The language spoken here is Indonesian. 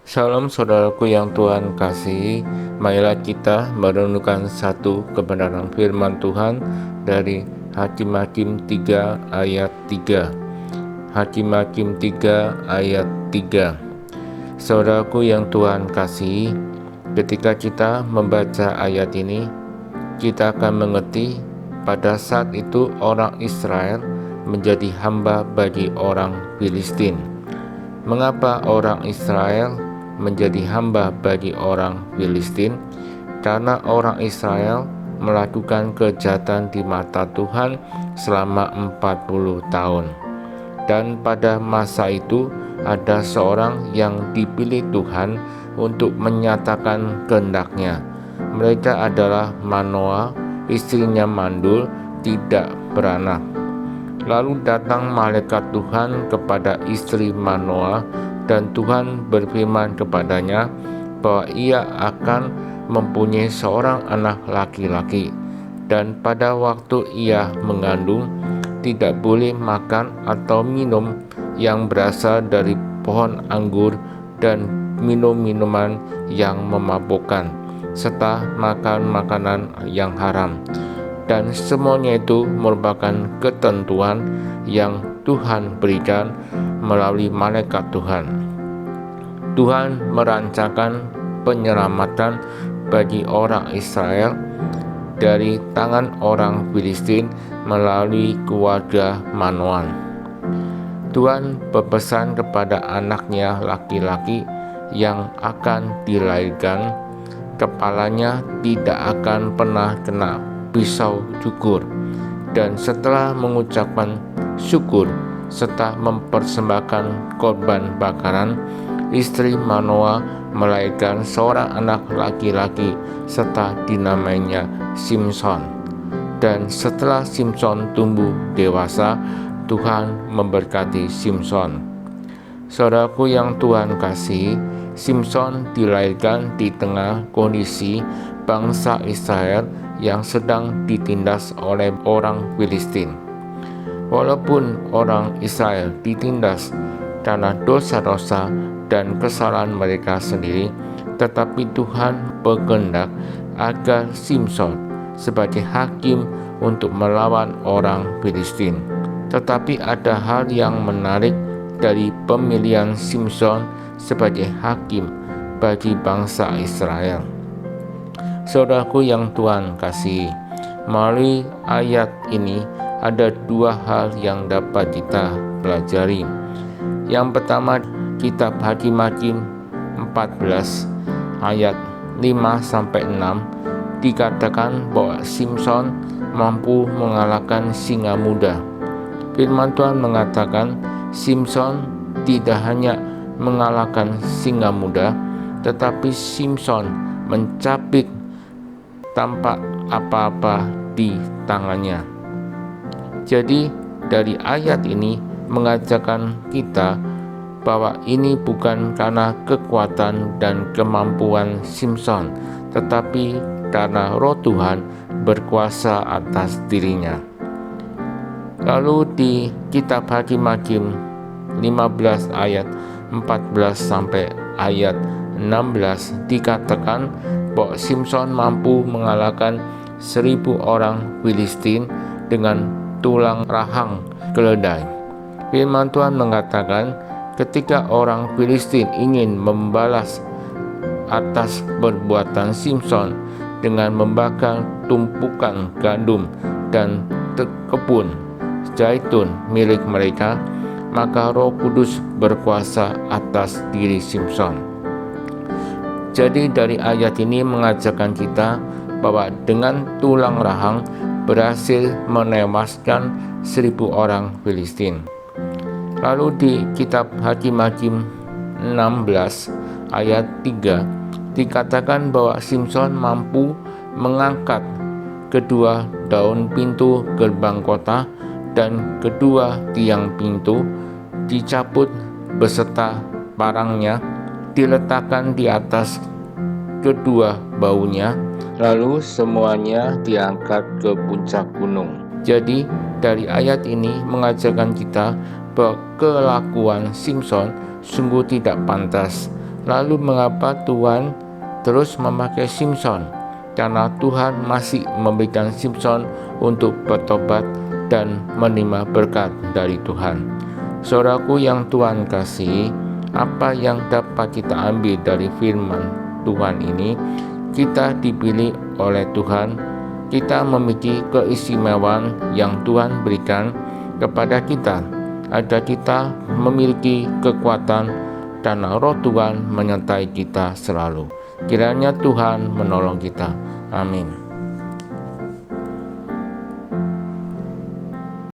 Salam saudaraku yang Tuhan kasihi, marilah kita merenungkan satu kebenaran firman Tuhan dari Hakim-Hakim 3 ayat 3. Hakim-Hakim 3 ayat 3. Saudaraku yang Tuhan kasihi, ketika kita membaca ayat ini, kita akan mengerti pada saat itu orang Israel menjadi hamba bagi orang Filistin. Mengapa orang Israel menjadi hamba bagi orang Filistin? Karena orang Israel melakukan kejahatan di mata Tuhan selama 40 tahun. Dan pada masa itu ada seorang yang dipilih Tuhan untuk menyatakan kehendak-Nya. Mereka adalah Manoah, istrinya mandul, tidak beranak. Lalu datang malaikat Tuhan kepada istri Manoah, dan Tuhan berfirman kepadanya bahwa ia akan mempunyai seorang anak laki-laki, dan pada waktu ia mengandung tidak boleh makan atau minum yang berasal dari pohon anggur dan minum minuman yang memabukkan, serta makan makanan yang haram. Dan semuanya itu merupakan ketentuan yang Tuhan berikan melalui malaikat Tuhan. Tuhan merancangkan penyelamatan bagi orang Israel dari tangan orang Filistin melalui keluarga Manoah. Tuhan berpesan kepada anaknya laki-laki yang akan dilahirkan, kepalanya tidak akan pernah kena pisau cukur. Dan setelah mengucapkan syukur serta mempersembahkan korban bakaran, istri Manoah melahirkan seorang anak laki-laki serta dinamainya Simson. Dan setelah Simson tumbuh dewasa, Tuhan memberkati Simson. Saudaraku yang Tuhan kasihi, Simson dilahirkan di tengah kondisi bangsa Israel yang sedang ditindas oleh orang Filistin. Walaupun orang Israel ditindas karena dosa-dosa dan kesalahan mereka sendiri, tetapi Tuhan berkehendak agar Simson sebagai hakim untuk melawan orang Filistin. Tetapi ada hal yang menarik dari pemilihan Simson sebagai hakim bagi bangsa Israel. Saudaraku yang Tuhan kasihi, melalui ayat ini ada dua hal yang dapat kita pelajari. Yang pertama, kitab Hakim-Hakim 14 ayat 5-6 dikatakan bahwa Simson mampu mengalahkan singa muda. Firman Tuhan mengatakan Simson tidak hanya mengalahkan singa muda, tetapi Simson mencapik tanpa apa-apa di tangannya. Jadi dari ayat ini mengajarkan kita bahwa ini bukan karena kekuatan dan kemampuan Simson, tetapi karena Roh Tuhan berkuasa atas dirinya. Lalu di kitab Hakim-Hakim 15 ayat 14 sampai ayat 16 dikatakan bahwa Simson mampu mengalahkan 1000 orang Filistin dengan tulang rahang keledai. Firman Tuhan mengatakan ketika orang Filistin ingin membalas atas perbuatan Simson dengan membakar tumpukan gandum dan kebun zaitun milik mereka, maka Roh Kudus berkuasa atas diri Simson. Jadi dari ayat ini mengajarkan kita bahwa dengan tulang rahang berhasil menewaskan 1000 orang Filistin. Lalu di kitab Hakim-Hakim 16 ayat 3 dikatakan bahwa Simson mampu mengangkat kedua daun pintu gerbang kota, dan kedua tiang pintu dicabut beserta parangnya, diletakkan di atas kedua baunya, lalu semuanya diangkat ke puncak gunung. Jadi dari ayat ini mengajarkan kita bahwa kelakuan Simson sungguh tidak pantas, Lalu mengapa Tuhan terus memakai Simson? Karena Tuhan masih memberikan Simson untuk bertobat dan menerima berkat dari Tuhan. Saudaraku yang Tuhan kasih, apa yang dapat kita ambil dari firman Tuhan ini? Kita dipilih oleh Tuhan, kita memiliki keistimewaan yang Tuhan berikan kepada kita, agar kita memiliki kekuatan dan Roh Tuhan menyertai kita selalu. Kiranya Tuhan menolong kita. Amin.